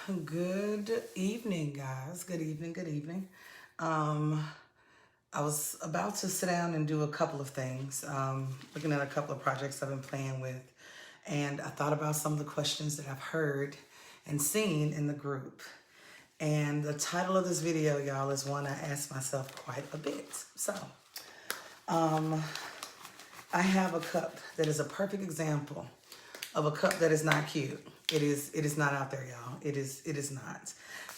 Good evening, guys. Good evening, good evening. Um, I was about to sit down and do a couple of things, looking at a couple of projects I've been playing with, and I thought about some of the questions that I've heard and seen in the group. And the title of this video, y'all, is one I asked myself quite a bit. So, I have a cup that is a perfect example of a cup that is not cute. It is not out there, y'all. It is not.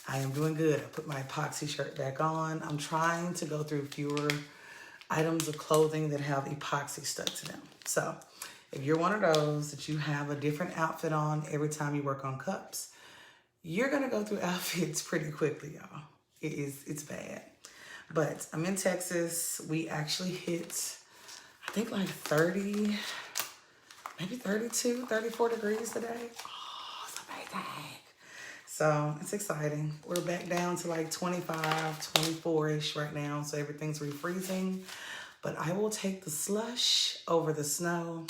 I am doing good. I put my epoxy shirt back on. I'm trying to go through fewer items of clothing that have epoxy stuck to them. So if you're one of those that you have a different outfit on every time you work on cups, you're gonna go through outfits pretty quickly, y'all. It's bad. But I'm in Texas. We actually hit, I think, like 30, maybe 32, 34 degrees today. Oh, it's amazing. So it's exciting. We're back down to like 25, 24-ish right now. So everything's refreezing. But I will take the slush over the snow.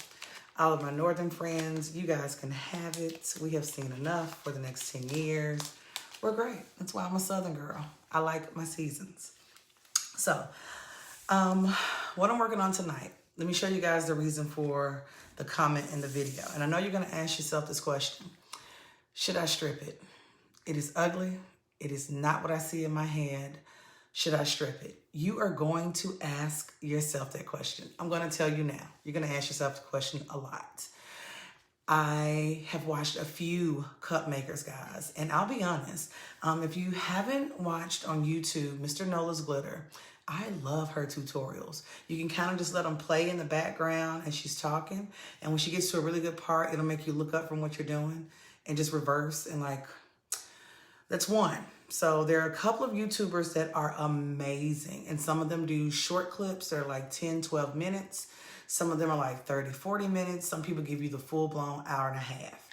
All of my northern friends, you guys can have it. We have seen enough for the next 10 years. We're great. That's why I'm a southern girl. I like my seasons. So, what I'm working on tonight, let me show you guys the reason for the comment in the video. And I know you're going to ask yourself this question. Should I strip it? It is ugly. It is not what I see in my head. Should I strip it? You are going to ask yourself that question. I'm going to tell you now. You're going to ask yourself the question a lot. I have watched a few cup makers, guys. And I'll be honest, if you haven't watched on YouTube, Mr. Nola's Glitter, I love her tutorials. You can kind of just let them play in the background as she's talking. And when she gets to a really good part, it'll make you look up from what you're doing and just reverse and like, that's one. So there are a couple of YouTubers that are amazing. And some of them do short clips. They're like 10, 12 minutes. Some of them are like 30, 40 minutes. Some people give you the full-blown hour and a half.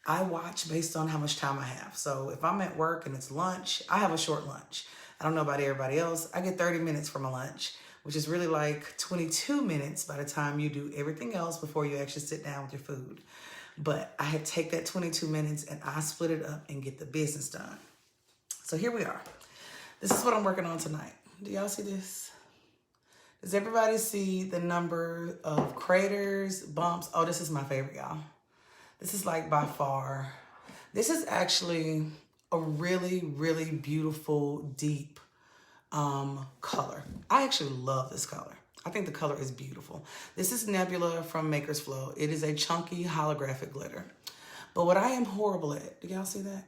I watch based on how much time I have. So if I'm at work and it's lunch, I have a short lunch. I don't know about everybody else. I get 30 minutes for my lunch, which is really like 22 minutes by the time you do everything else before you actually sit down with your food. But I had take that 22 minutes and I split it up and get the business done. So here we are. This is what I'm working on tonight. Do y'all see this? Does everybody see the number of craters, bumps? Oh, this is my favorite, y'all. This is like by far. This is actually a really, really beautiful, deep color. I actually love this color. I think the color is beautiful. This is Nebula from Maker's Flow. It is a chunky holographic glitter. But what I am horrible at, do y'all see that?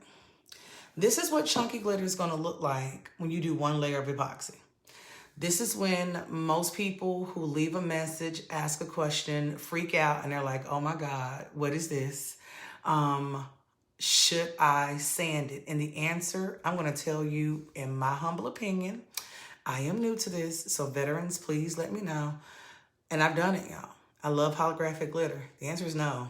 This is what chunky glitter is gonna look like when you do one layer of epoxy. This is when most people who leave a message, ask a question, freak out, and they're like, oh my God, what is this? Should I sand it? And the answer, I'm gonna tell you in my humble opinion, I am new to this, so veterans, please let me know. And I've done it, y'all. I love holographic glitter. The answer is no.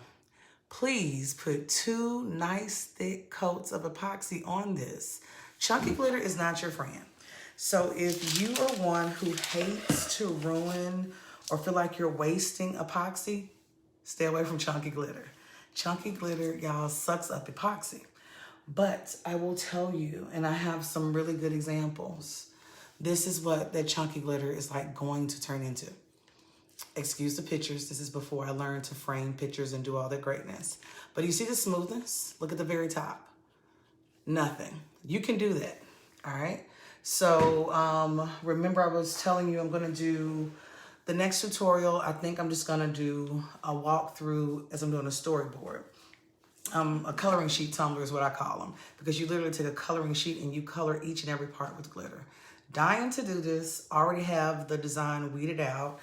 Please put 2 nice thick coats of epoxy on this. Chunky glitter is not your friend. So if you are one who hates to ruin or feel like you're wasting epoxy, stay away from chunky glitter. Chunky glitter, y'all, sucks up epoxy. But I will tell you, and I have some really good examples, this is what that chunky glitter is like going to turn into. Excuse the pictures. This is before I learned to frame pictures and do all that greatness. But you see the smoothness? Look at the very top. Nothing. You can do that. All right. So remember I was telling you I'm going to do the next tutorial. I think I'm just going to do a walkthrough as I'm doing a storyboard. A coloring sheet tumbler is what I call them, because you literally take a coloring sheet and you color each and every part with glitter. Dying to do this. Already have the design weeded out.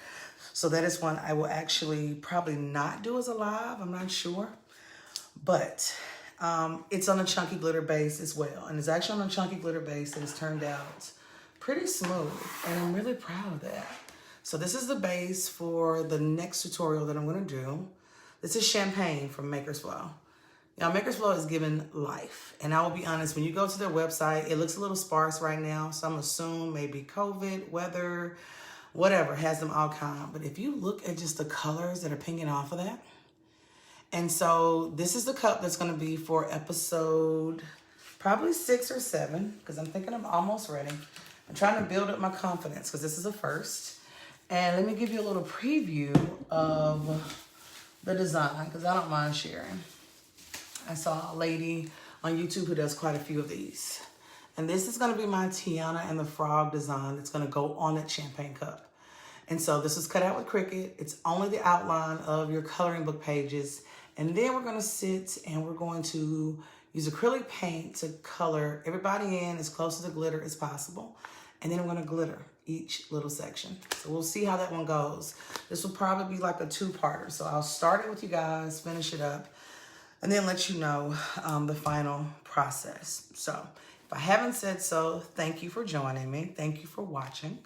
So that is one I will actually probably not do as a live. I'm not sure. But it's on a chunky glitter base as well. And it's actually on a chunky glitter base that has turned out pretty smooth. And I'm really proud of that. So this is the base for the next tutorial that I'm going to do. This is Champagne from Maker's Flow. Now, Maker's Flow is given life. And I will be honest, when you go to their website, it looks a little sparse right now. So I'm assuming maybe COVID, weather, whatever, has them all kind. But if you look at just the colors that are pinging off of that. And so this is the cup that's going to be for episode Probably 6 or 7, because I'm thinking I'm almost ready. I'm trying to build up my confidence, because this is a first. And let me give you a little preview of the design, because I don't mind sharing. I saw a lady on YouTube who does quite a few of these. And this is going to be my Tiana and the Frog design that's going to go on that champagne cup. And so this is cut out with Cricut. It's only the outline of your coloring book pages. And then we're going to sit and we're going to use acrylic paint to color everybody in as close to the glitter as possible. And then we're going to glitter each little section. So we'll see how that one goes. This will probably be like a 2-parter. So I'll start it with you guys, finish it up, and then let you know the final process. So if I haven't said so, thank you for joining me. Thank you for watching.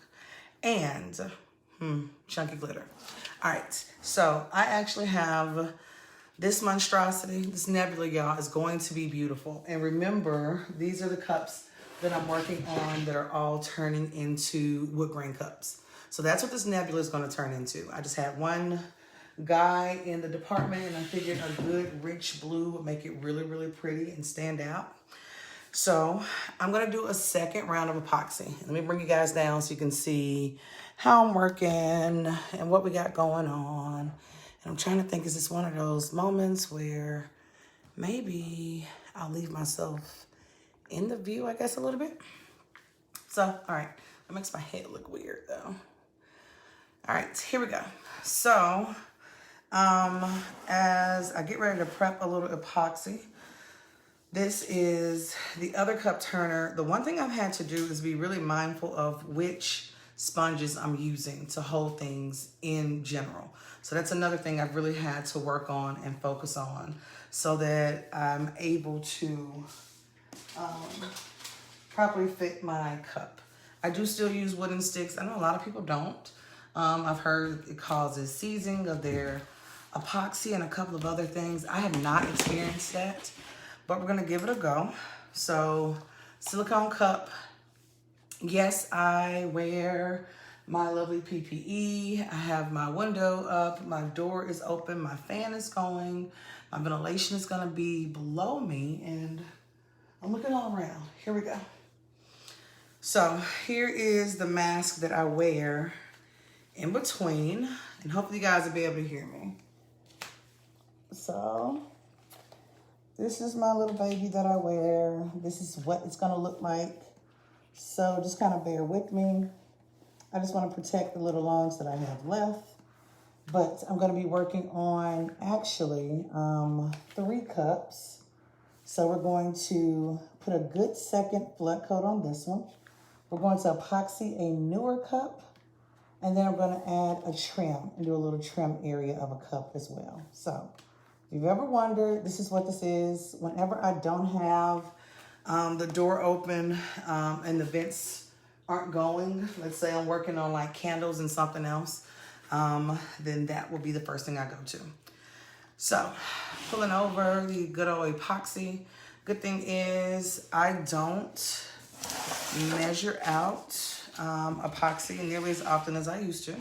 And chunky glitter. All right, so I actually have this monstrosity. This nebula, y'all, is going to be beautiful. And remember, these are the cups that I'm working on that are all turning into wood grain cups. So that's what this nebula is going to turn into. I just had one guy in the department, and I figured a good rich blue would make it really, really pretty and stand out. So I'm going to do a second round of epoxy. Let me bring you guys down so you can see how I'm working and what we got going on. And I'm trying to think, is this one of those moments where maybe I'll leave myself in the view, I guess, a little bit. So, all right, that makes my head look weird though. All right, here we go. So, as I get ready to prep a little epoxy, this is the other cup turner. The one thing I've had to do is be really mindful of which sponges I'm using to hold things in general. So that's another thing I've really had to work on and focus on so that I'm able to properly fit my cup. I do still use wooden sticks. I know a lot of people don't. I've heard it causes seizing of their epoxy and a couple of other things. I have not experienced that, but we're gonna give it a go. So silicone cup. Yes, I wear my lovely PPE. I have my window up, my door is open, my fan is going, my ventilation is gonna be below me, and I'm looking all around. Here we go. So here is the mask that I wear in between, and hopefully you guys will be able to hear me. So this is my little baby that I wear. This is what it's gonna look like. So just kind of bear with me. I just want to protect the little lungs that I have left. But I'm going to be working on actually 3 cups. So we're going to put a good second flood coat on this one. We're going to epoxy a newer cup. And then I'm going to add a trim and do a little trim area of a cup as well. So if you've ever wondered, this is what this is. Whenever I don't have the door open and the vents aren't going, let's say I'm working on like candles and something else, then that will be the first thing I go to. So pulling over the good old epoxy. Good thing is I don't measure out epoxy nearly as often as I used to.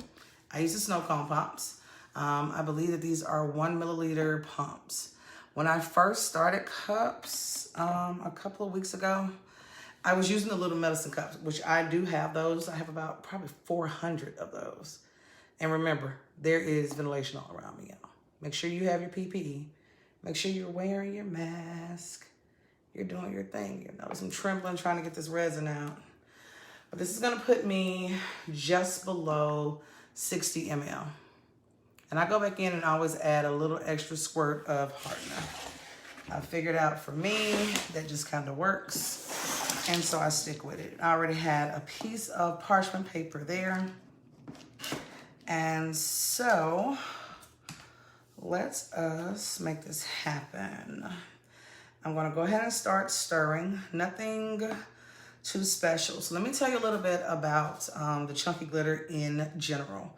I use the snow cone pumps. I believe that these are 1 milliliter pumps. When I first started cups a couple of weeks ago, I was using the little medicine cups, which I do have those. I have about probably 400 of those. And remember, there is ventilation all around me, y'all. Make sure you have your PPE. Make sure you're wearing your mask. You're doing your thing. You know, I'm trembling trying to get this resin out. But this is gonna put me just below 60 ml. And I go back in and always add a little extra squirt of hardener. I figured out for me, that just kind of works. And so I stick with it. I already had a piece of parchment paper there. And so let's us make this happen. I'm gonna go ahead and start stirring. Nothing too special. So let me tell you a little bit about the chunky glitter in general.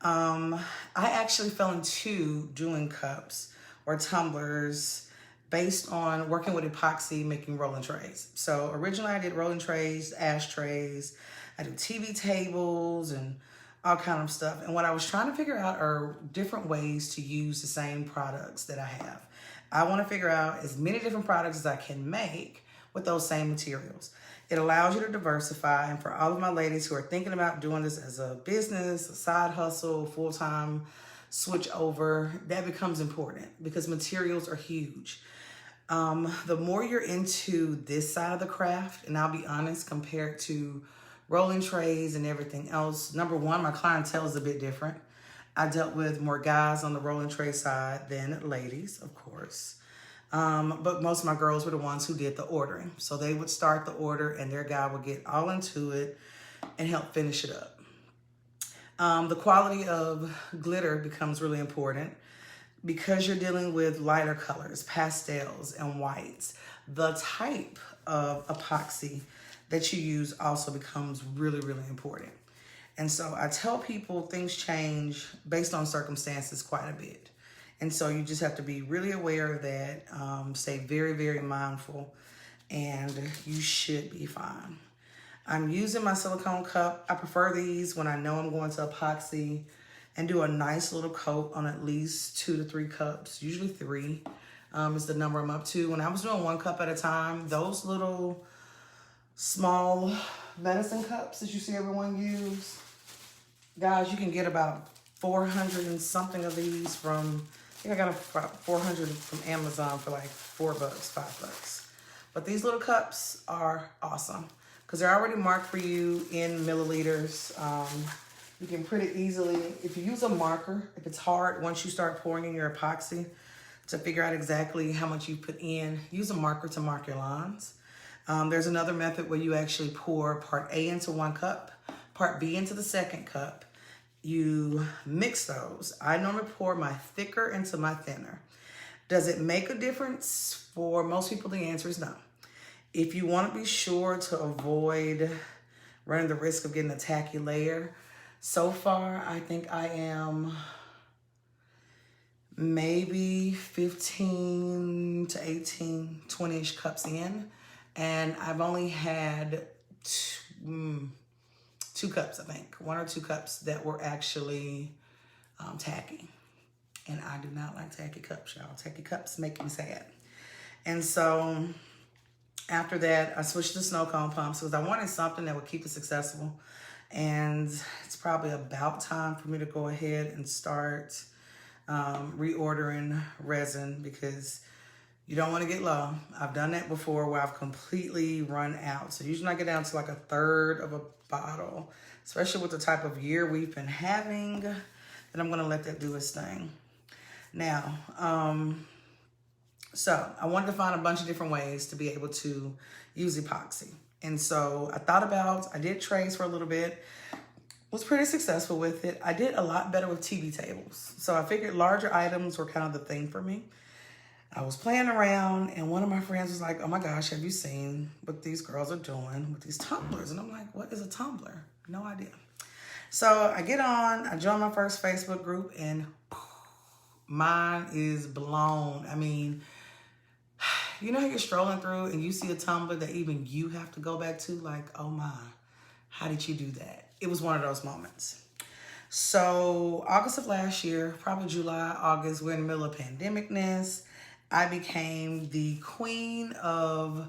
I actually fell into doing cups or tumblers based on working with epoxy, making rolling trays. So originally I did rolling trays, ashtrays, I do TV tables and all kind of stuff. And what I was trying to figure out are different ways to use the same products that I have. I want to figure out as many different products as I can make with those same materials. It allows you to diversify. And for all of my ladies who are thinking about doing this as a business, a side hustle, full-time switch over, that becomes important because materials are huge. The more you're into this side of the craft, and I'll be honest, compared to rolling trays and everything else, number one, my clientele is a bit different. I dealt with more guys on the rolling tray side than ladies, of course. But most of my girls were the ones who did the ordering. So they would start the order and their guy would get all into it and help finish it up. The quality of glitter becomes really important because you're dealing with lighter colors, pastels, and whites. The type of epoxy that you use also becomes really, really important. And so I tell people things change based on circumstances quite a bit. And so you just have to be really aware of that, stay very, very mindful, and you should be fine. I'm using my silicone cup. I prefer these when I know I'm going to epoxy, and do a nice little coat on at least 2 to 3 cups, usually 3 is the number I'm up to. When I was doing 1 cup at a time, those little small medicine cups that you see everyone use, guys, you can get about 400 and something of these from, I think I got about 400 from Amazon for like $4, $5. But these little cups are awesome because they're already marked for you in milliliters. You can pretty easily, if you use a marker, if it's hard, once you start pouring in your epoxy to figure out exactly how much you put in, use a marker to mark your lines. There's another method where you actually pour part A into 1 cup, part B into the 2nd cup. You mix those. I normally pour my thicker into my thinner. Does it make a difference? For most people, the answer is no. If you want to be sure to avoid running the risk of getting a tacky layer, so far, I think I am maybe 15 to 18, 20-ish cups in. And I've only had 2 cups, I think. 1 or 2 cups that were actually tacky. And I do not like tacky cups, y'all. Tacky cups make me sad. And so after that, I switched to snow cone pumps because I wanted something that would keep us accessible. And it's probably about time for me to go ahead and start reordering resin because you don't want to get low. I've done that before where I've completely run out. So usually I get down to like 1/3 of a bottle, especially with the type of year we've been having, and I'm going to let that do its thing. Now, so I wanted to find a bunch of different ways to be able to use epoxy. And so I did trays for a little bit, was pretty successful with it. I did a lot better with TV tables. So I figured larger items were kind of the thing for me. I was playing around and one of my friends was like, oh my gosh, have you seen what these girls are doing with these tumblers? And I'm like, what is a tumbler? No idea. So I get on, I join my first Facebook group and mine is blown. I mean, you know how you're strolling through and you see a tumbler that even you have to go back to, like, oh my, how did you do that? It was one of those moments. So August of last year, probably July, August, we're in the middle of pandemicness. I became the queen of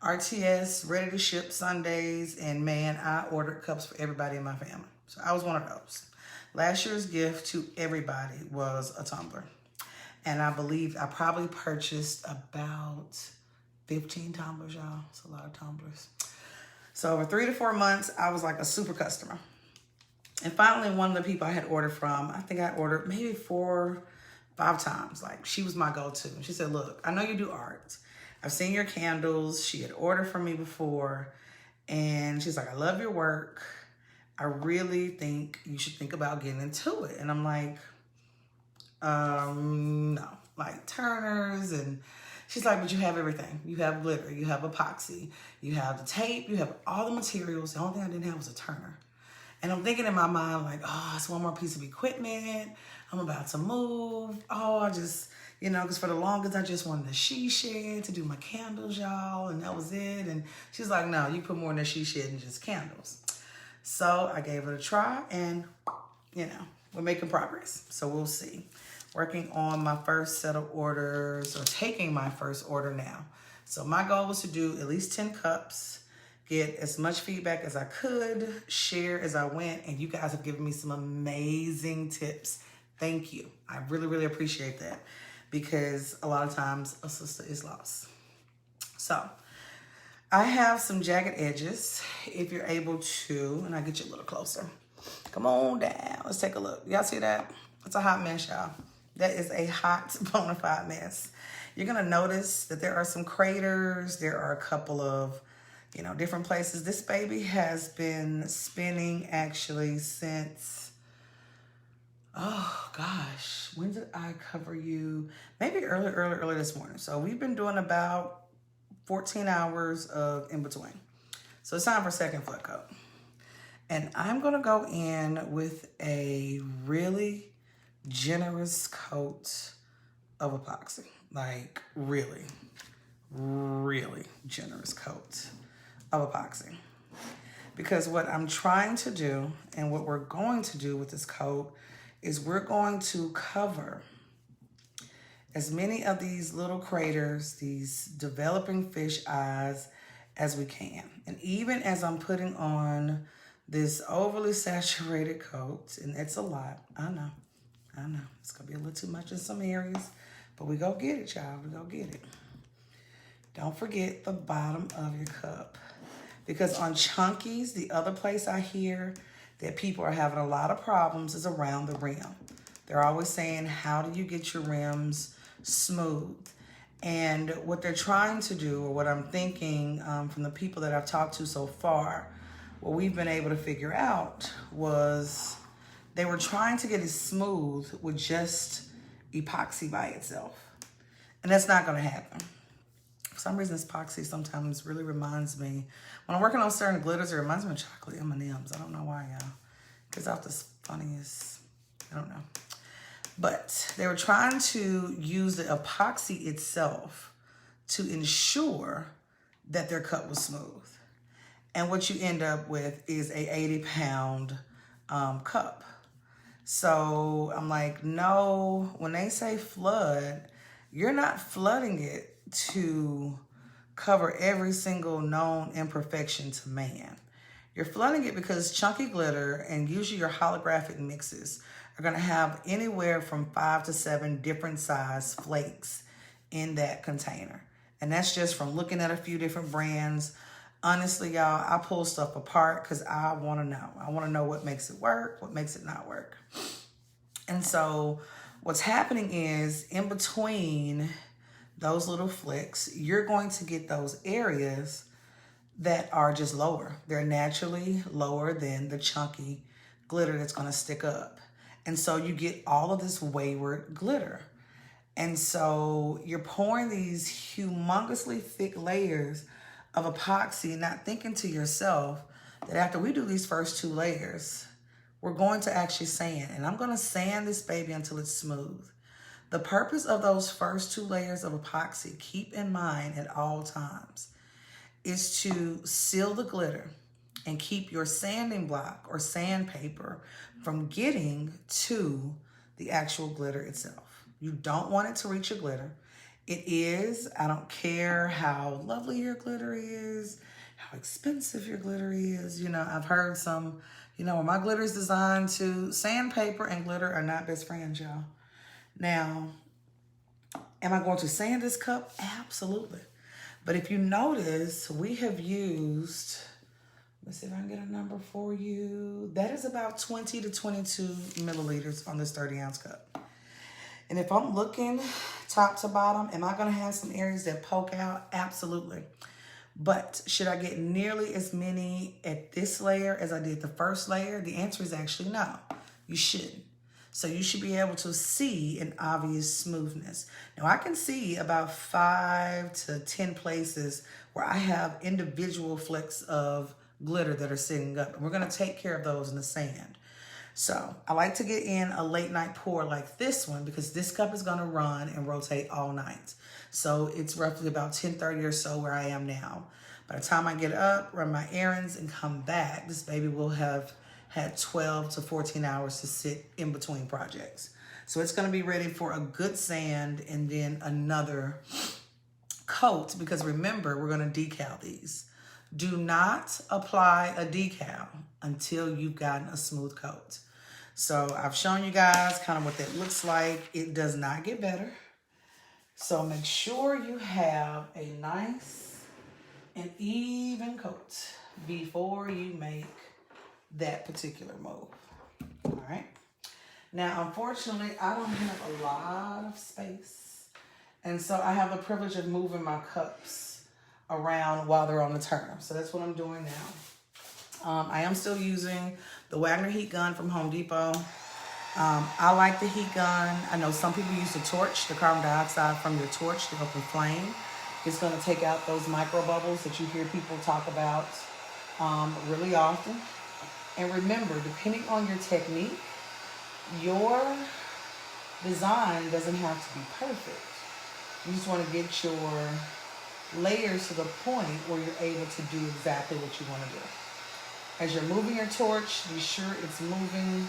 RTS, ready to ship Sundays, and man, I ordered cups for everybody in my family. So I was one of those. Last year's gift to everybody was a tumbler. And I believe I probably purchased about 15 tumblers, y'all. It's a lot of tumblers. So over 3 to 4 months, I was like a super customer. And finally, one of the people I had ordered from, I think I ordered maybe 4, 5 times. Like, she was my go-to. And she said, look, I know you do art. I've seen your candles. She had ordered from me before. And she's like, I love your work. I really think you should think about getting into it. And I'm like, no, like turners. And she's like, but you have everything. You have glitter, you have epoxy, you have the tape, you have all the materials. The only thing I didn't have was a turner. And I'm thinking in my mind, like, oh, it's one more piece of equipment. I'm about to move. Oh, I just, because for the longest, I just wanted a she shed to do my candles, y'all. And that was it. And she's like, no, you put more in a she shed than just candles. So I gave it a try and, we're making progress. So we'll see. Working on my first set of orders, or taking my first order now. So my goal was to do at least 10 cups, get as much feedback as I could, share as I went, and you guys have given me some amazing tips. Thank you. I really, really appreciate that, because a lot of times a sister is lost. So I have some jagged edges. If you're able to, and I'll get you a little closer. Come on down. Let's take a look. Y'all see that? It's a hot mess, y'all. That is a hot, bona fide mess. You're going to notice that there are some craters. There are a couple of, different places. This baby has been spinning actually since, oh gosh, when did I cover you? Maybe early this morning. So we've been doing about 14 hours of in between. So it's time for second foot coat. And I'm going to go in with a really generous coat of epoxy. Like really, really generous coat of epoxy. Because what I'm trying to do and what we're going to do with this coat is we're going to cover as many of these little craters, these developing fish eyes as we can. And even as I'm putting on this overly saturated coat, and it's a lot, I know. It's gonna be a little too much in some areas, but we go get it, y'all, we go get it. Don't forget the bottom of your cup. Because on chunkies, the other place I hear that people are having a lot of problems is around the rim. They're always saying, how do you get your rims smooth? And what they're trying to do, or what I'm thinking from the people that I've talked to so far, what we've been able to figure out was they were trying to get it smooth with just epoxy by itself. And that's not gonna happen. For some reason, this epoxy sometimes really reminds me, when I'm working on certain glitters, it reminds me of chocolate M&Ms. I don't know why, y'all. Because out the funniest, I don't know. But they were trying to use the epoxy itself to ensure that their cut was smooth. And what you end up with is a 80-pound cup. So I'm like, no, when they say flood, you're not flooding it to cover every single known imperfection to man. You're flooding it because chunky glitter and usually your holographic mixes are gonna have anywhere from 5 to 7 different size flakes in that container. And that's just from looking at a few different brands. Honestly, y'all, I pull stuff apart because I want to know. I want to know what makes it work, what makes it not work. And so what's happening is in between those little flicks, you're going to get those areas that are just lower. They're naturally lower than the chunky glitter that's going to stick up. And so you get all of this wayward glitter. And so you're pouring these humongously thick layers of epoxy, not thinking to yourself that after we do these first 2 layers, we're going to actually sand. And I'm going to sand this baby until it's smooth. The purpose of those first 2 layers of epoxy, keep in mind at all times, is to seal the glitter and keep your sanding block or sandpaper from getting to the actual glitter itself. You don't want it to reach your glitter. It is, I don't care how lovely your glitter is, how expensive your glitter is. I've heard some, my glitter is designed to, sandpaper and glitter are not best friends, y'all. Now, am I going to sand this cup? Absolutely. But if you notice, we have used, let's see if I can get a number for you. That is about 20 to 22 milliliters on this 30-ounce cup. And if I'm looking top to bottom, am I going to have some areas that poke out? Absolutely. But should I get nearly as many at this layer as I did the first layer? The answer is actually no. You shouldn't. So you should be able to see an obvious smoothness. Now I can see about 5 to 10 places where I have individual flecks of glitter that are sitting up. And we're going to take care of those in the sand. So I like to get in a late night pour like this one because this cup is going to run and rotate all night. So it's roughly about 10:30 or so where I am now. By the time I get up, run my errands, and come back, this baby will have had 12 to 14 hours to sit in between projects. So it's going to be ready for a good sand and then another coat, because remember, we're going to decal these. Do not apply a decal until you've gotten a smooth coat. So I've shown you guys kind of what that looks like. It does not get better. So make sure you have a nice and even coat before you make that particular move. All right. Now, unfortunately, I don't have a lot of space. And so I have the privilege of moving my cups around while they're on the turner. So that's what I'm doing now. I am still using the Wagner heat gun from Home Depot. I like the heat gun. I know some people use the torch, the carbon dioxide from your torch to open flame. It's going to take out those micro bubbles that you hear people talk about really often. And remember, depending on your technique, your design doesn't have to be perfect. You just want to get your layers to the point where you're able to do exactly what you want to do. As you're moving your torch, be sure it's moving.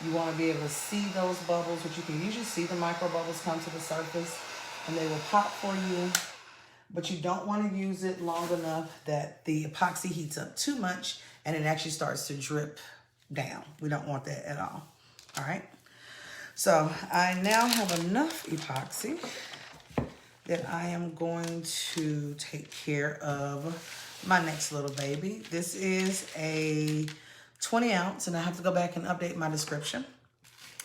You want to be able to see those bubbles, which you can usually see the micro bubbles come to the surface and they will pop for you. But you don't want to use it long enough that the epoxy heats up too much and it actually starts to drip down. We don't want that at all. All right. So I now have enough epoxy that I am going to take care of my next little baby. This is a 20 ounce, and I have to go back and update my description.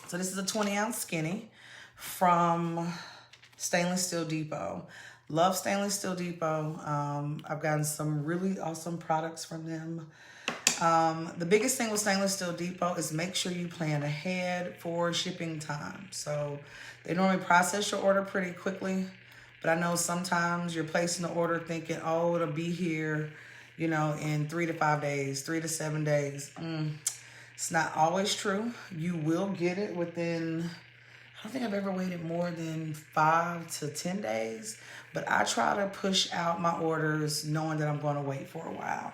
So this is a 20 ounce skinny from Stainless Steel Depot. Love Stainless Steel Depot. I've gotten some really awesome products from them. The biggest thing with Stainless Steel Depot is make sure you plan ahead for shipping time. So they normally process your order pretty quickly, but I know sometimes you're placing the order thinking, oh, it'll be here, you know, in 3 to 5 days, 3 to 7 days. It's not always true. You will get it within, I don't think I've ever waited more than 5 to 10 days, but I try to push out my orders knowing that I'm going to wait for a while.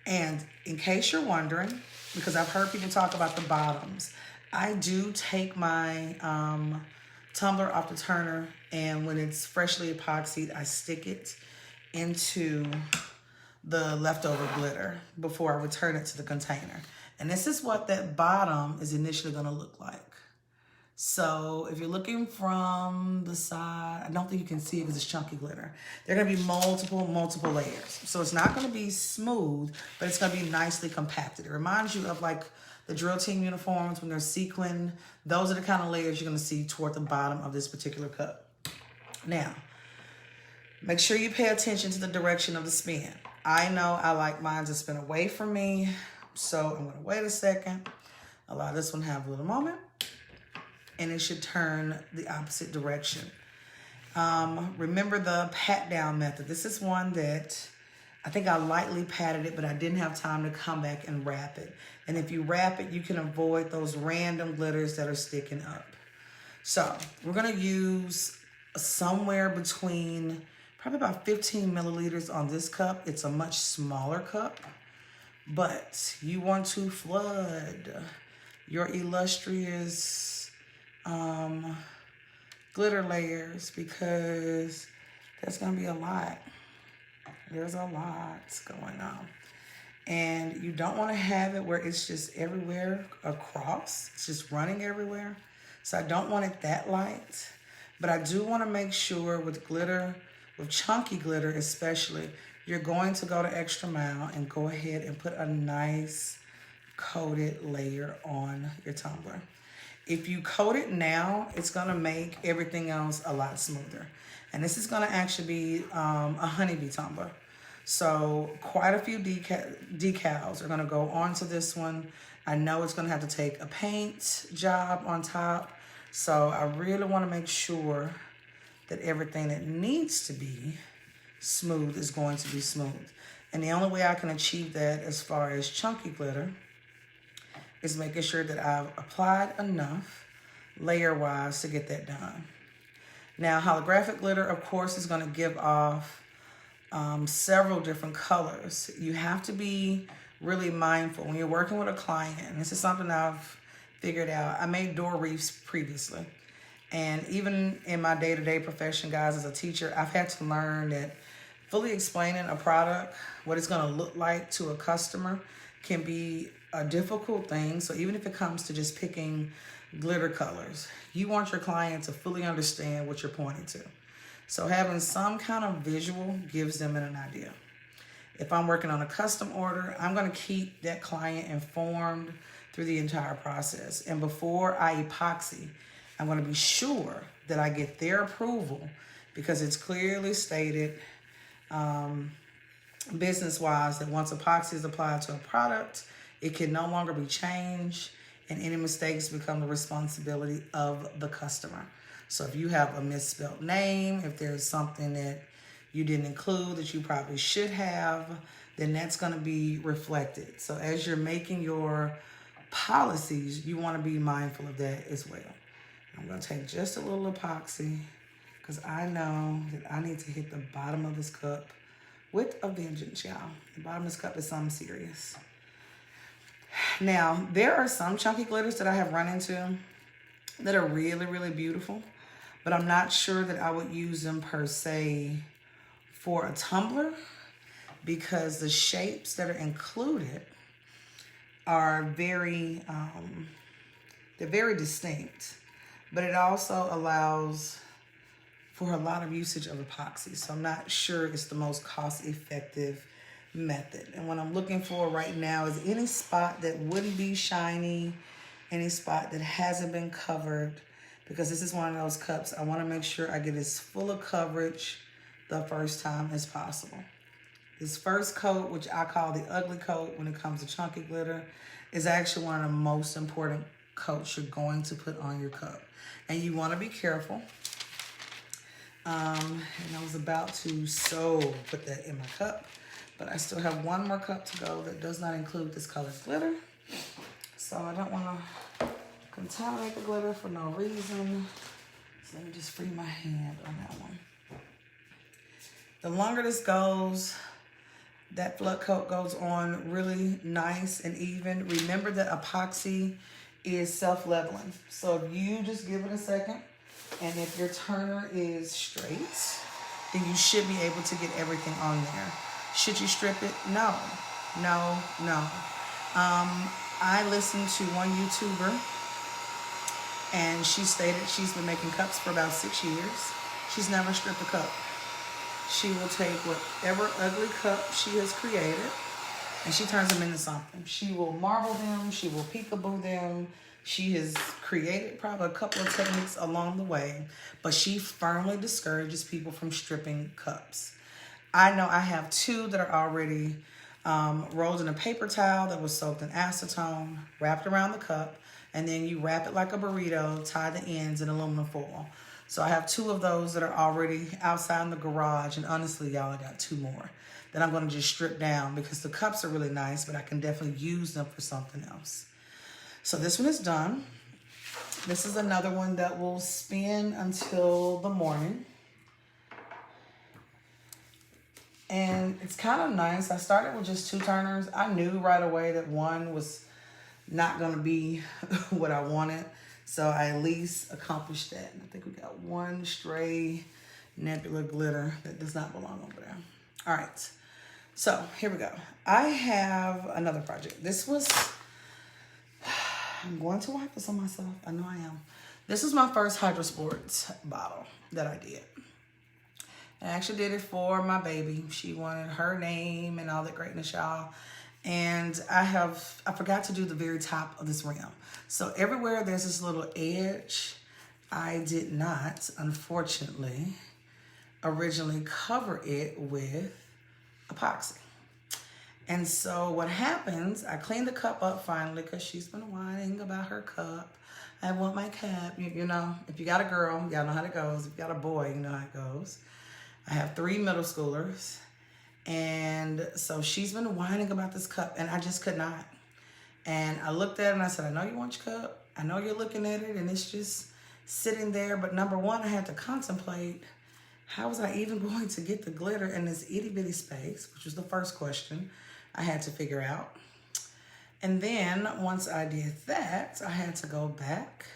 And in case you're wondering, because I've heard people talk about the bottoms, I do take my tumbler off the turner, and when it's freshly epoxied, I stick it into the leftover glitter before I return it to the container. And this is what that bottom is initially going to look like. So if you're looking from the side, I don't think you can see it because it's chunky glitter. There are going to be multiple layers. So it's not going to be smooth, but it's going to be nicely compacted. It reminds you of like the drill team uniforms when they're sequined. Those are the kind of layers you're going to see toward the bottom of this particular cup. Now, make sure you pay attention to the direction of the spin. I know I like mine to spin away from me, so I'm going to wait a second. Allow this one to have a little moment. And it should turn the opposite direction. Remember the pat down method. This is one that I think I lightly patted it, but I didn't have time to come back and wrap it. And if you wrap it, you can avoid those random glitters that are sticking up. So we're gonna use somewhere between probably about 15 milliliters on this cup. It's a much smaller cup, but you want to flood your illustrious glitter layers because there's gonna be a lot. There's a lot going on. And you don't want to have it where it's just everywhere across. It's just running everywhere. So I don't want it that light. But I do want to make sure with glitter, with chunky glitter especially, you're going to go the extra mile and go ahead and put a nice coated layer on your tumbler. If you coat it now, it's going to make everything else a lot smoother. And this is going to actually be a honeybee tumbler. So quite a few decals are going to go onto this one. I know it's going to have to take a paint job on top. So I really want to make sure that everything that needs to be smooth is going to be smooth. And the only way I can achieve that as far as chunky glitter is making sure that I've applied enough layer-wise to get that done. Now, holographic glitter, of course, is going to give off several different colors. You have to be really mindful when you're working with a client, and this is something I've figured out. I made door wreaths previously, And even in my day-to-day profession, guys, as a teacher, I've had to learn that fully explaining a product, what it's going to look like to a customer, can be a difficult thing. So even if it comes to just picking glitter colors, you want your client to fully understand what you're pointing to. So having some kind of visual gives them an idea. If I'm working on a custom order, I'm going to keep that client informed through the entire process. And before I epoxy, I'm going to be sure that I get their approval, because it's clearly stated business-wise that once epoxy is applied to a product, it can no longer be changed, and any mistakes become the responsibility of the customer. So if you have a misspelled name, if there's something that you didn't include that you probably should have, then that's going to be reflected. So as you're making your policies, you want to be mindful of that as well. I'm going to take just a little epoxy because I know that I need to hit the bottom of this cup with a vengeance, y'all. The bottom of this cup is something serious. Now, there are some chunky glitters that I have run into that are really, really beautiful, but I'm not sure that I would use them per se for a tumbler, because the shapes that are included are very, they're very distinct, but it also allows for a lot of usage of epoxy. So I'm not sure it's the most cost-effective method. And what I'm looking for right now is any spot that wouldn't be shiny, any spot that hasn't been covered, because this is one of those cups I want to make sure I get as full of coverage the first time as possible. This first coat, which I call the ugly coat when it comes to chunky glitter, is actually one of the most important coats you're going to put on your cup. And you want to be careful. And I was about to put that in my cup, but I still have one more cup to go that does not include this colored glitter. So I don't want to contaminate the glitter for no reason. So let me just free my hand on that one. The longer this goes, that flood coat goes on really nice and even. Remember that epoxy is self-leveling. So if you just give it a second, and if your turner is straight, then you should be able to get everything on there. Should you strip it? No. I listened to one YouTuber, and she stated she's been making cups for about 6 years. She's never stripped a cup. She will take whatever ugly cup she has created, and she turns them into something. She will marble them. She will peekaboo them. She has created probably a couple of techniques along the way, but she firmly discourages people from stripping cups. I know I have two that are already rolled in a paper towel that was soaked in acetone, wrapped around the cup, and then you wrap it like a burrito, tie the ends in aluminum foil. So I have two of those that are already outside in the garage, and honestly, y'all, I got two more that I'm going to just strip down because the cups are really nice, but I can definitely use them for something else. So this one is done. This is another one that will spin until the morning. And it's kind of nice. I started with just two turners. I knew right away that one was not going to be what I wanted. So I at least accomplished that. And I think we got one stray nebula glitter that does not belong over there. All right. So here we go. I have another project. This was... I'm going to wipe this on myself. I know I am. This is my first Hydro Sports bottle that I did. I actually did it for my baby. She wanted her name and all that greatness, y'all. And I forgot to do the very top of this rim. So everywhere there's this little edge, I did not, unfortunately, originally cover it with epoxy. And so what happens, I cleaned the cup up finally because she's been whining about her cup. I want my cup. You know, if you got a girl, y'all know how it goes. If you got a boy, you know how it goes. I have 3 middle schoolers. And so she's been whining about this cup, and I just could not. And I looked at it and I said, I know you want your cup. I know you're looking at it and it's just sitting there. But number one, I had to contemplate, how was I even going to get the glitter in this itty bitty space, which was the first question I had to figure out. And then once I did that, I had to go back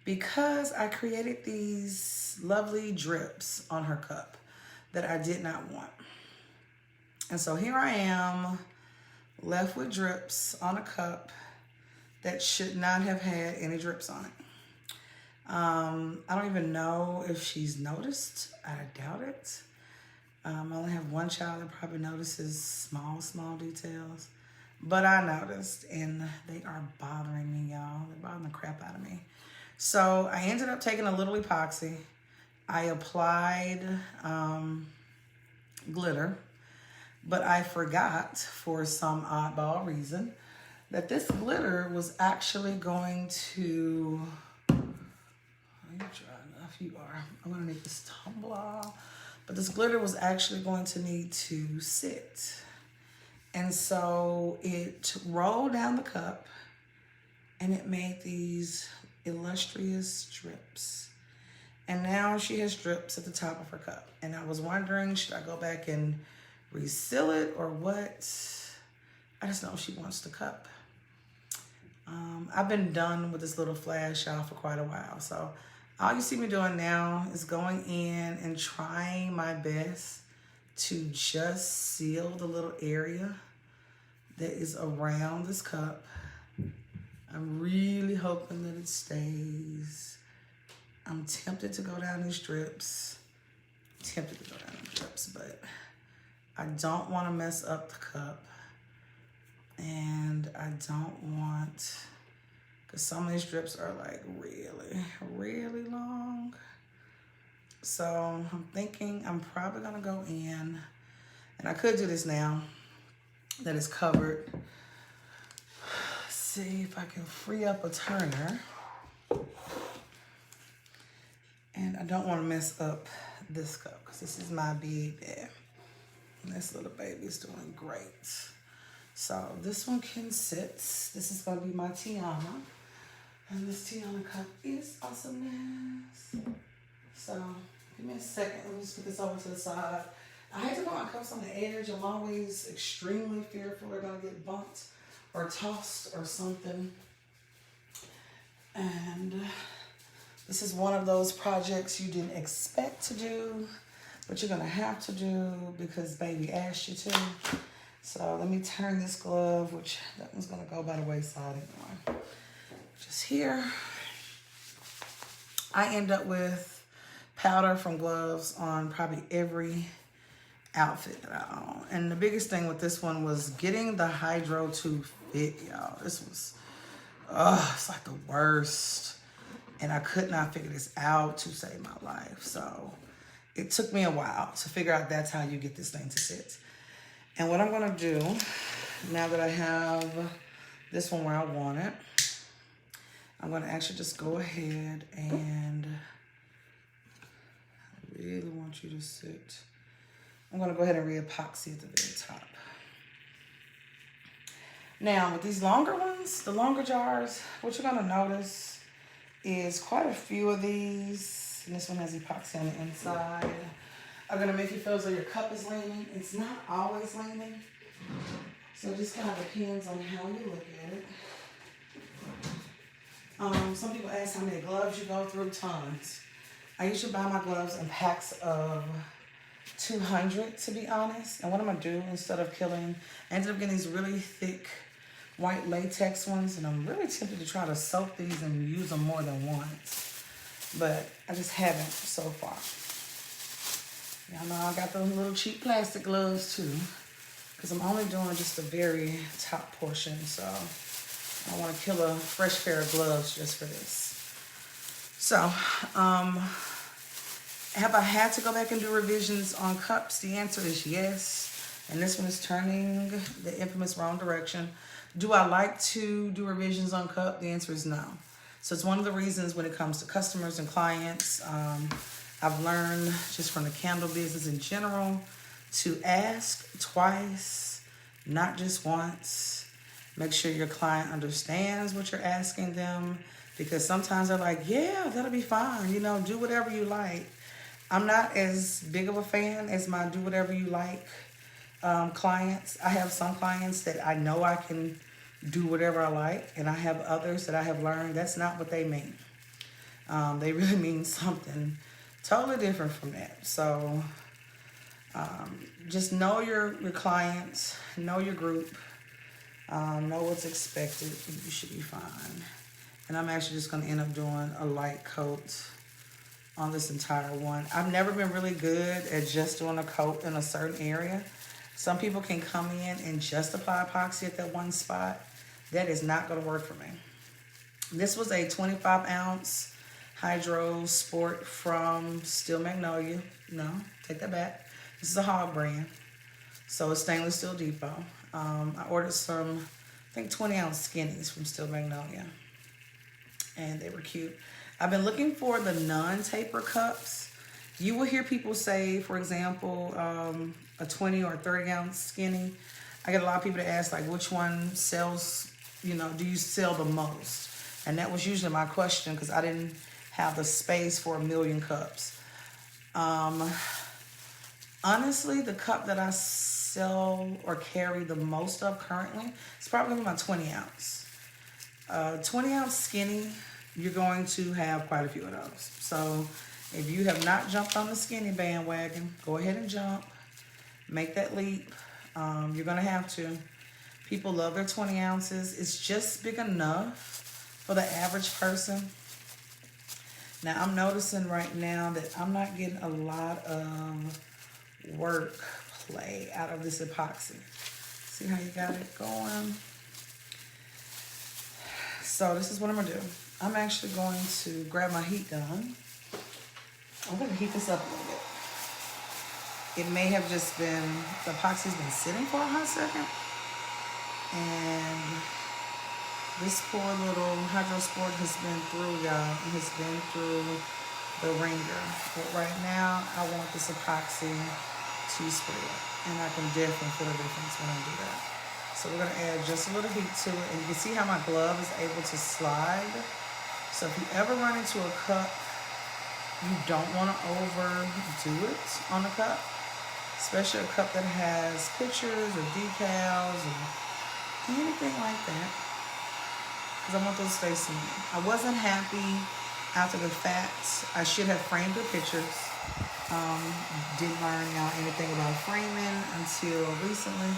because I created these lovely drips on her cup that I did not want. And so here I am, left with drips on a cup that should not have had any drips on it. I don't even know if she's noticed. I doubt it. I only have one child that probably notices small details. But I noticed, and they are bothering me, y'all. They're bothering the crap out of me. So I ended up taking a little epoxy. I applied glitter, but I forgot for some oddball reason that this glitter was actually going to, are you dry enough? You are. I'm gonna need this tumbler. But this glitter was actually going to need to sit. And so it rolled down the cup and it made these illustrious drips. And now she has drips at the top of her cup. And I was wondering, should I go back and reseal it or what? I just know she wants the cup. I've been done with this little flash y'all for quite a while. So all you see me doing now is going in and trying my best to just seal the little area that is around this cup. I'm really hoping that it stays. I'm tempted to go down these drips. But I don't want to mess up the cup. And I don't want, because some of these drips are like really long. So I'm thinking I'm probably gonna go in, and I could do this now that it's covered. See if I can free up a turner. And I don't want to mess up this cup because this is my big bag. And this little baby's doing great. So this one can sit. This is going to be my Tiana. And this Tiana cup is awesomeness. So give me a second. Let me just put this over to the side. I hate to put my cups on the edge. I'm always extremely fearful they're going to get bumped or tossed or something. And this is one of those projects you didn't expect to do, but you're going to have to do because baby asked you to. So let me turn this glove, which that one's going to go by the wayside anyway. Just here. I end up with powder from gloves on probably every outfit that I own. And the biggest thing with this one was getting the hydro to fit, y'all. This was, it's like the worst. And I could not figure this out to save my life. So it took me a while to figure out that's how you get this thing to sit. And what I'm gonna do, now that I have this one where I want it, I'm gonna actually just go ahead and I really want you to sit. I'm gonna go ahead and re-epoxy at the very top. Now with these longer ones, the longer jars, what you're gonna notice is quite a few of these, and this one has epoxy on the inside, are gonna make you feel as though your cup is leaning. It's not always leaning, so it just kind of depends on how you look at it. Some people ask how many gloves you go through. Tons. I usually buy my gloves in packs of 200, to be honest. And what I'm gonna do, instead of killing, I ended up getting these really thick white latex ones, and I'm really tempted to try to soak these and use them more than once, but I just haven't so far. Y'all know I got those little cheap plastic gloves too, because I'm only doing just the very top portion, so I want to kill a fresh pair of gloves just for this. So, have I had to go back and do revisions on cups? The answer is yes, and this one is turning the infamous wrong direction. Do I like to do revisions on cup? The answer is no. So it's one of the reasons when it comes to customers and clients, I've learned just from the candle business in general to ask twice, not just once. Make sure your client understands what you're asking them, because sometimes they're like, yeah, that'll be fine. You know, do whatever you like. I'm not as big of a fan as my do whatever you like clients. I have some clients that I know I can do whatever I like, and I have others that I have learned that's not what they mean. They really mean something totally different from that. So just know your clients, know your group, know what's expected. You should be fine. And I'm actually just going to end up doing a light coat on this entire one. I've never been really good at just doing a coat in a certain area. Some people can come in and just apply epoxy at that one spot. That is not going to work for me. This was a 25 ounce Hydro Sport from Steel Magnolia. No, take that back. This is a Hog brand. So it's stainless steel depot. I ordered some, I think 20 ounce skinnies from Steel Magnolia. And they were cute. I've been looking for the non-taper cups. You will hear people say, for example, a 20 or 30 ounce skinny. I get a lot of people to ask, like, which one sells, you know, do you sell the most? And that was usually my question because I didn't have the space for 1,000,000 cups. Honestly, the cup that I sell or carry the most of currently is probably my 20 ounce. 20 ounce skinny, you're going to have quite a few of those. So if you have not jumped on the skinny bandwagon, go ahead and jump. Make that leap. You're going to have to. People love their 20 ounces. It's just big enough for the average person. Now, I'm noticing right now that I'm not getting a lot of work play out of this epoxy. See how you got it going? So this is what I'm going to do. I'm actually going to grab my heat gun. I'm going to heat this up a little bit. It may have just been, the epoxy's been sitting for a hot second. And this poor little Hydro Sport has been through, y'all. It has been through the ringer. But right now, I want this epoxy to spread. And I can definitely feel the difference when I do that. So we're going to add just a little heat to it. And you can see how my glove is able to slide. So if you ever run into a cup, you don't want to overdo it on the cup. Especially a cup that has pictures or decals or anything like that. Because I want those to stay smooth. I wasn't happy after the fact. I should have framed the pictures. Didn't learn anything about framing until recently.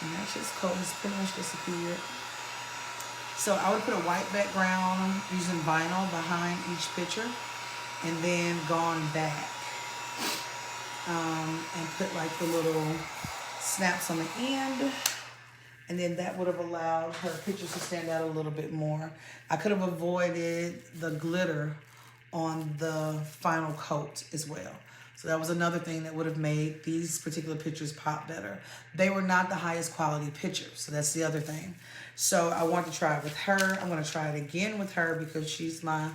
And that just coat has pretty much disappeared. So I would put a white background using vinyl behind each picture and then gone back and put like the little snaps on the end. And then that would have allowed her pictures to stand out a little bit more. I could have avoided the glitter on the final coat as well. So that was another thing that would have made these particular pictures pop better. They were not the highest quality pictures, so that's the other thing. So I want to try it with her. I'm going to try it again with her because she's my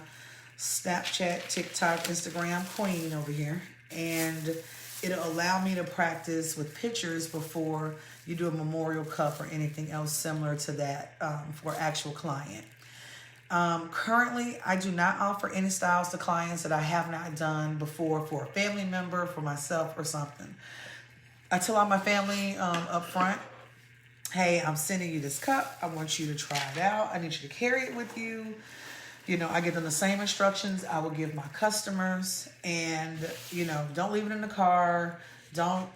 Snapchat, TikTok, Instagram queen over here. And it'll allow me to practice with pictures before you do a memorial cup or anything else similar to that for actual client. Currently, I do not offer any styles to clients that I have not done before for a family member, for myself, or something. I tell all my family up front, hey, I'm sending you this cup. I want you to try it out. I need you to carry it with you. You know, I give them the same instructions I will give my customers. And, you know, don't leave it in the car. Don't,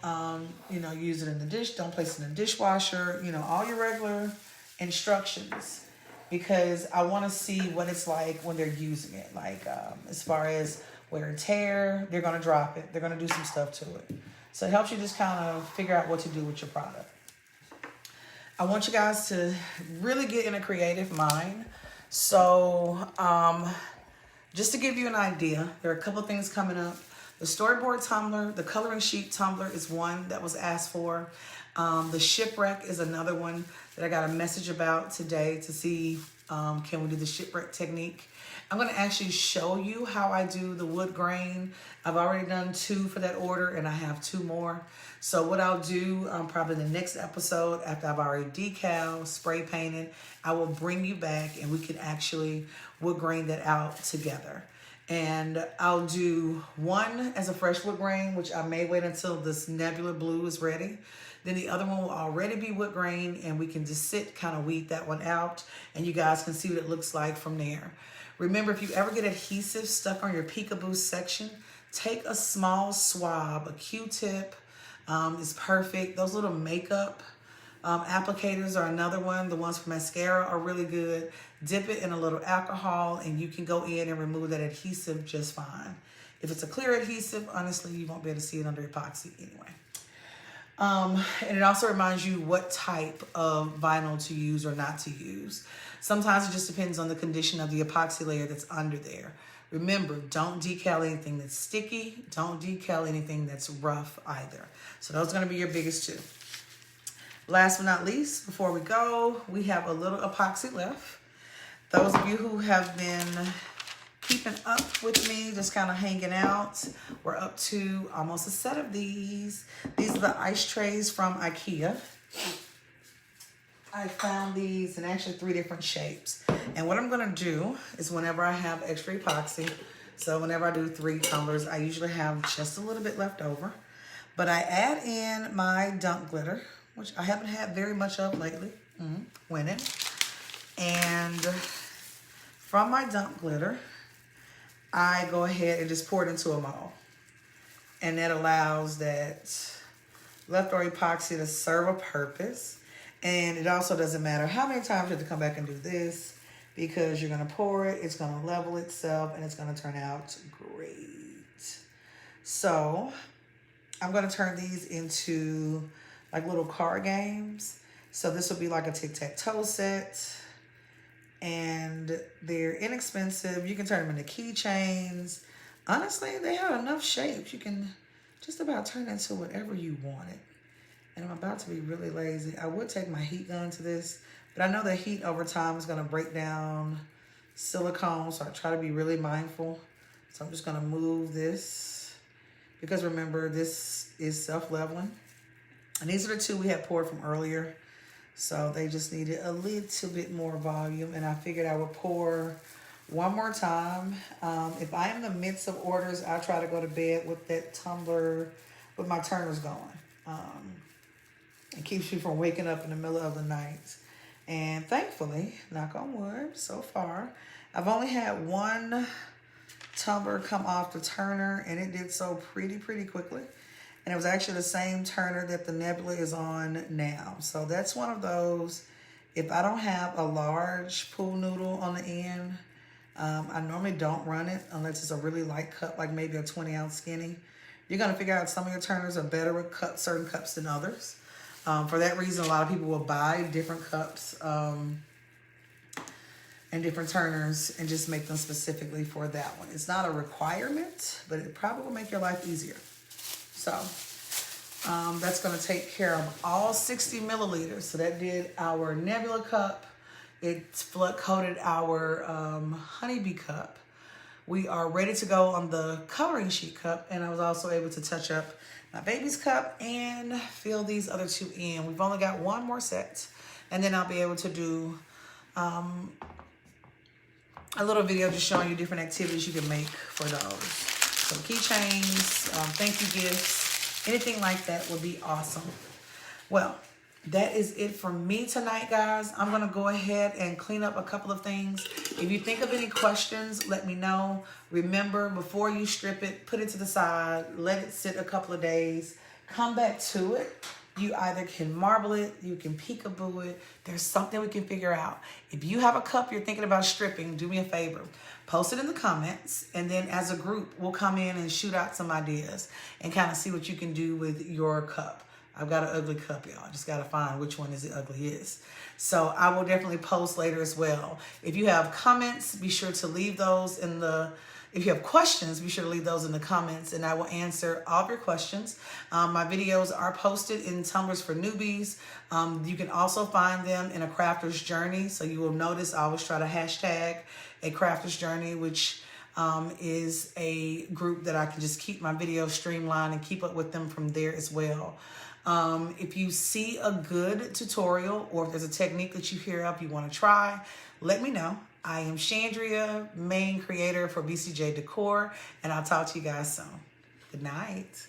use it in the dish. Don't place it in the dishwasher. You know, all your regular instructions. Because I want to see what it's like when they're using it. Like, as far as wear and tear, they're going to drop it. They're going to do some stuff to it. So it helps you just kind of figure out what to do with your product. I want you guys to really get in a creative mind. So, just to give you an idea, there are a couple of things coming up. The storyboard tumbler, the coloring sheet tumbler is one that was asked for. The shipwreck is another one that I got a message about today to see can we do the shipwreck technique. I'm going to actually show you how I do the wood grain. I've already done 2 for that order and I have 2 more. So what I'll do probably in the next episode after I've already decal, spray painted, I will bring you back and we can actually wood grain that out together. And I'll do one as a fresh wood grain, which I may wait until this nebula blue is ready. Then the other one will already be wood grain and we can just sit, kind of weed that one out and you guys can see what it looks like from there. Remember, if you ever get adhesive stuck on your peekaboo section, take a small swab. A Q-tip is perfect. Those little makeup applicators are another one. The ones for mascara are really good. Dip it in a little alcohol and you can go in and remove that adhesive just fine. If it's a clear adhesive, honestly, you won't be able to see it under epoxy anyway. And it also reminds you what type of vinyl to use or not to use. Sometimes it just depends on the condition of the epoxy layer that's under there. Remember, don't decal anything that's sticky. Don't decal anything that's rough either. So those are going to be your biggest two. Last but not least, before we go, we have a little epoxy left. Those of you who have been keeping up with me, just kind of hanging out, we're up to almost a set of these. These are the ice trays from IKEA. I found these in actually 3 different shapes. And what I'm going to do is whenever I have extra epoxy, so whenever I do 3 tumblers, I usually have just a little bit left over. But I add in my dump glitter, which I haven't had very much of lately. Winning. And from my dump glitter, I go ahead and just pour it into a mold. And that allows that leftover epoxy to serve a purpose. And it also doesn't matter how many times you have to come back and do this, because you're going to pour it, it's going to level itself, and it's going to turn out great. So I'm going to turn these into like little card games. So this will be like a tic-tac-toe set. And they're inexpensive. You can turn them into keychains. Honestly, they have enough shapes. You can just about turn into whatever you want it. And I'm about to be really lazy. I would take my heat gun to this, but I know the heat over time is going to break down silicone, so I try to be really mindful. So I'm just going to move this, because remember, this is self-leveling. And these are the 2 we had poured from earlier. So they just needed a little bit more volume, and I figured I would pour one more time. If I am in the midst of orders, I try to go to bed with that tumbler, with my turners going. It keeps you from waking up in the middle of the night. And thankfully, knock on wood, so far, I've only had 1 tumbler come off the turner, and it did so pretty quickly. And it was actually the same turner that the Nebula is on now. So that's one of those, if I don't have a large pool noodle on the end, I normally don't run it unless it's a really light cup, like maybe a 20-ounce skinny. You're going to figure out some of your turners are better with certain cups than others. For that reason, a lot of people will buy different cups and different turners and just make them specifically for that one. It's not a requirement, but it probably will make your life easier. So that's going to take care of all 60 milliliters. So that did our Nebula cup. It flood coated our honeybee cup. We are ready to go on the coloring sheet cup. And I was also able to touch up my baby's cup and fill these other 2 in. We've only got 1 more set. And then I'll be able to do a little video just showing you different activities you can make for those. So keychains, thank you gifts, anything like that would be awesome. Well, that is it for me tonight, guys. I'm going to go ahead and clean up a couple of things. If you think of any questions, let me know. Remember, before you strip it, put it to the side, let it sit a couple of days, come back to it. You either can marble it, you can peekaboo it. There's something we can figure out. If you have a cup you're thinking about stripping, do me a favor. Post it in the comments, and then as a group, we'll come in and shoot out some ideas and kind of see what you can do with your cup. I've got an ugly cup, y'all. I just got to find which one is the ugliest. So I will definitely post later as well. If you have comments, be sure to leave those in the... If you have questions, be sure to leave those in the comments, and I will answer all of your questions. My videos are posted in Tumblers for Newbies. You can also find them in A Crafter's Journey. So you will notice I always try to hashtag A Crafter's Journey, which is a group that I can just keep my videos streamlined and keep up with them from there as well. If you see a good tutorial, or if there's a technique that you hear up you want to try, let me know. I am Chandria, main creator for BCJ Decor, and I'll talk to you guys soon. Good night.